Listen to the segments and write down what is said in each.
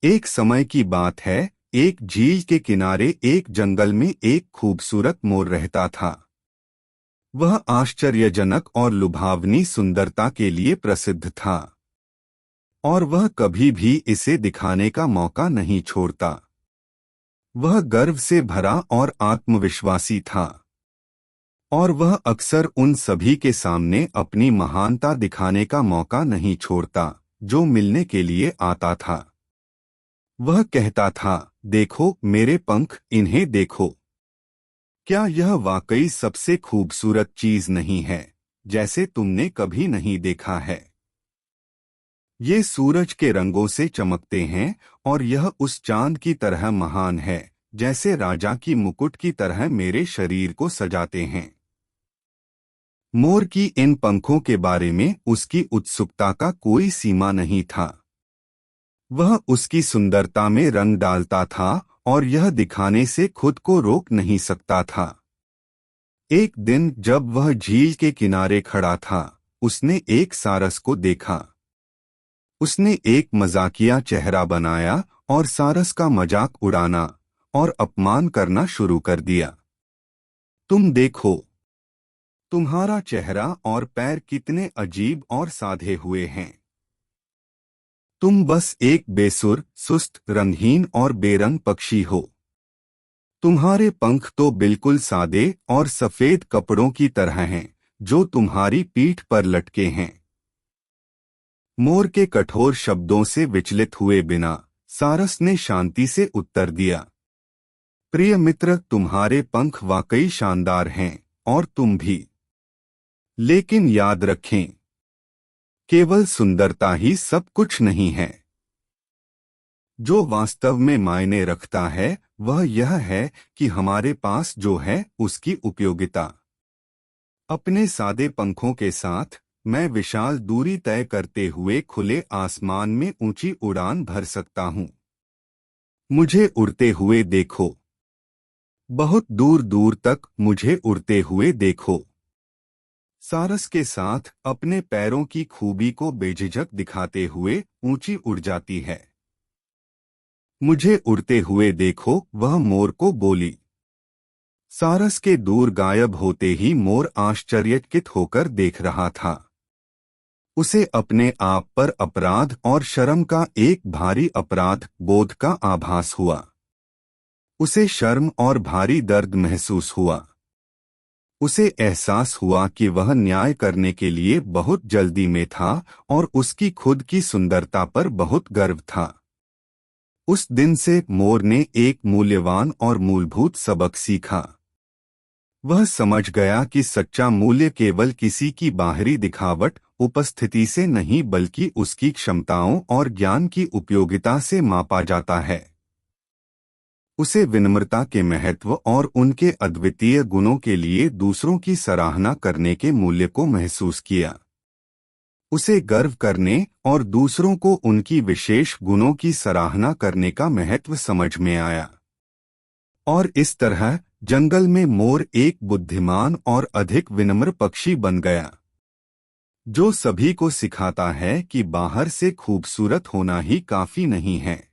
एक समय की बात है। एक झील के किनारे एक जंगल में एक खूबसूरत मोर रहता था। वह आश्चर्यजनक और लुभावनी सुंदरता के लिए प्रसिद्ध था और वह कभी भी इसे दिखाने का मौका नहीं छोड़ता। वह गर्व से भरा और आत्मविश्वासी था और वह अक्सर उन सभी के सामने अपनी महानता दिखाने का मौका नहीं छोड़ता जो मिलने के लिए आता था। वह कहता था, देखो मेरे पंख, इन्हें देखो। क्या यह वाकई सबसे खूबसूरत चीज नहीं है, जैसे तुमने कभी नहीं देखा है। ये सूरज के रंगों से चमकते हैं और यह उस चांद की तरह महान है जैसे राजा की मुकुट की तरह मेरे शरीर को सजाते हैं। मोर की इन पंखों के बारे में उसकी उत्सुकता का कोई सीमा नहीं था। वह उसकी सुंदरता में रंग डालता था और यह दिखाने से खुद को रोक नहीं सकता था। एक दिन जब वह झील के किनारे खड़ा था, उसने एक सारस को देखा। उसने एक मजाकिया चेहरा बनाया और सारस का मजाक उड़ाना और अपमान करना शुरू कर दिया। तुम देखो, तुम्हारा चेहरा और पैर कितने अजीब और साधे हुए हैं। तुम बस एक बेसुर, सुस्त, रंगहीन और बेरंग पक्षी हो। तुम्हारे पंख तो बिल्कुल सादे और सफेद कपड़ों की तरह हैं जो तुम्हारी पीठ पर लटके हैं। मोर के कठोर शब्दों से विचलित हुए बिना सारस ने शांति से उत्तर दिया, प्रिय मित्र, तुम्हारे पंख वाकई शानदार हैं और तुम भी। लेकिन याद रखें, केवल सुंदरता ही सब कुछ नहीं है। जो वास्तव में मायने रखता है वह यह है कि हमारे पास जो है उसकी उपयोगिता। अपने सादे पंखों के साथ मैं विशाल दूरी तय करते हुए खुले आसमान में ऊंची उड़ान भर सकता हूँ। मुझे उड़ते हुए देखो। बहुत दूर दूर तक मुझे उड़ते हुए देखो। सारस के साथ अपने पैरों की खूबी को बेझिझक दिखाते हुए ऊंची उड़ जाती है। मुझे उड़ते हुए देखो, वह मोर को बोली। सारस के दूर गायब होते ही मोर आश्चर्यचकित होकर देख रहा था। उसे अपने आप पर अपराध और शर्म का एक भारी अपराध बोध का आभास हुआ। उसे शर्म और भारी दर्द महसूस हुआ। उसे एहसास हुआ कि वह न्याय करने के लिए बहुत जल्दी में था और उसकी खुद की सुंदरता पर बहुत गर्व था। उस दिन से मोर ने एक मूल्यवान और मूलभूत सबक सीखा। वह समझ गया कि सच्चा मूल्य केवल किसी की बाहरी दिखावट, उपस्थिति से नहीं बल्कि उसकी क्षमताओं और ज्ञान की उपयोगिता से मापा जाता है। उसे विनम्रता के महत्व और उनके अद्वितीय गुणों के लिए दूसरों की सराहना करने के मूल्य को महसूस किया। उसे गर्व करने और दूसरों को उनकी विशेष गुणों की सराहना करने का महत्व समझ में आया। और इस तरह जंगल में मोर एक बुद्धिमान और अधिक विनम्र पक्षी बन गया, जो सभी को सिखाता है कि बाहर से खूबसूरत होना ही काफी नहीं है।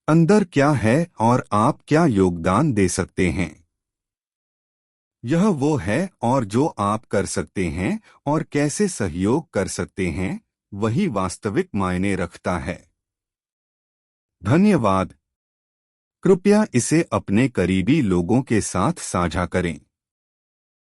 अंदर क्या है और आप क्या योगदान दे सकते हैं, यह वो है। और जो आप कर सकते हैं और कैसे सहयोग कर सकते हैं, वही वास्तविक मायने रखता है। धन्यवाद। कृपया इसे अपने करीबी लोगों के साथ साझा करें।